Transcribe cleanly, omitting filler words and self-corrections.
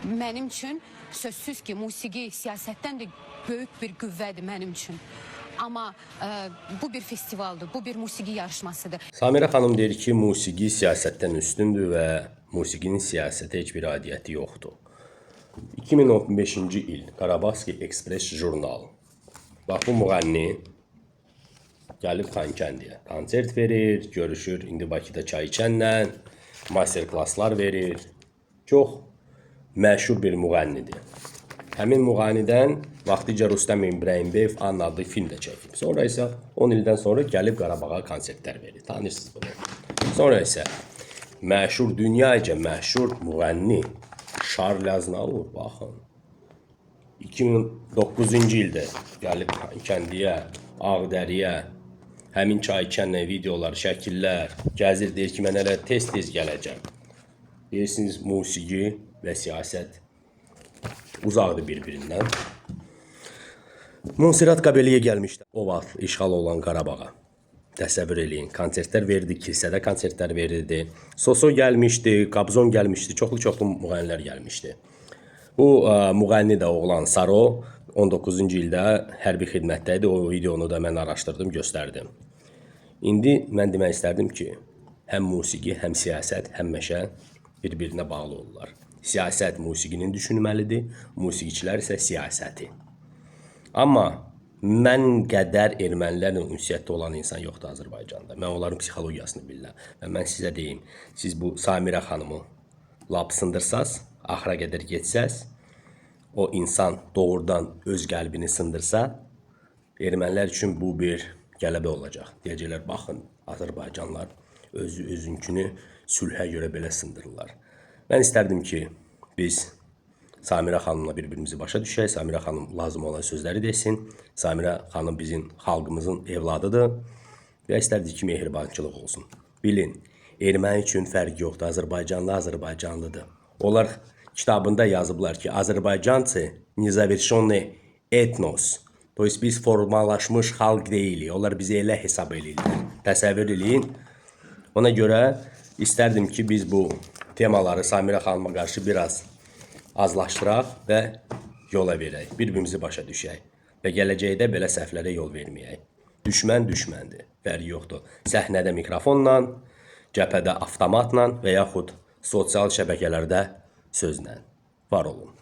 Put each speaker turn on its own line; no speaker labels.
Mənim üçün sözsüz ki, musiqi siyasətdən də böyük bir qüvvədir mənim üçün. Amma bu bir festivaldır, bu bir musiqi yarışmasıdır.
Samira xanım deyir ki, musiqi siyasətdən üstündür və musiqinin siyasətə heç bir aidiyyəti yoxdur. 2015-ci il Qarabağski Express jurnal. Bax, bu müğənni gəlib Xankəndiyə konsert verir, görüşür, indi Bakıda çay içənlə, master klasslar verir. Çox məşhur bir müğənnidir. Həmin müğənnidən vaxtıca Rüstəm İbrahimbev adlı film də çəkib. Sonra isə 10 ildən sonra gəlib Qarabağa konsertlər verir. Tanırsınız bunu. Sonra isə məşhur, dünyaca məşhur müğənni Şarl Aznavur, baxın. 2009-cu ildə gəlib Kəndiyə, Ağdəriyə, həmin çay içənlə videolar, şəkillər gəzir, deyir ki, mən hələ tez-tez gələcəm. Deyirsiniz, musiqi və siyasət uzaqdır bir-birindən. Monserrat Kabelliyə gəlmişdi. O vaxt işğal olan Qarabağa. Təsəvvür eləyin, konsertlər verdi, kilsədə konsertlər verirdi. Soso gəlmişdi, Qabzon gəlmişdi, çoxlu müğənnilər gəlmişdi. Bu müğənni də oğlan Saro 19-cu ildə hərbi xidmətdə idi. O videonu da mən araşdırdım, göstərdim. İndi mən demək istərdim ki, həm musiqi, həm siyasət, həmişə bir-birinə bağlı olurlar. Siyasət musiqinin düşünməlidir, musiqiçilər isə siyasəti. Amma mən qədər ermənilərlə ünsiyyətdə olan insan yoxdur Azərbaycanda. Mən onların psixologiyasını bilirəm. Və mən sizə deyim, siz bu Samira xanımı lap sındırsaz, axıra qədər getsəz, o insan doğrudan öz qəlbini sındırsa, ermənilər üçün bu bir qələbə olacaq. Deyəcəklər, baxın, Azərbaycanlar özünkünü sülhə görə belə sındırırlar. Mən istərdim ki, biz Samira xanımla bir-birimizi başa düşək, Samira xanım lazım olan sözləri desin, Samira xanım bizim xalqımızın evladıdır və istərdik ki, mehribançılıq olsun. Bilin, erməni üçün fərq yoxdur, Azərbaycanlı Azərbaycanlıdır. Onlar kitabında yazıblar ki, Azərbaycançı nezaverşenный etnos, to есть biz formalaşmış xalq deyilik, onlar bizi elə hesab edirlər. Təsəvvür eləyin. Ona görə istərdim ki, biz bu temaları Samira xanıma qarşı biraz azlaşdıraq və yola verək, bir-birimizi başa düşək və gələcəkdə belə səhvlərə yol verməyək. Düşmən düşməndir, fərqi yoxdur. Səhnədə mikrofonla, cəbhədə avtomatla və yaxud sosial şəbəkələrdə sözlə. Var olun.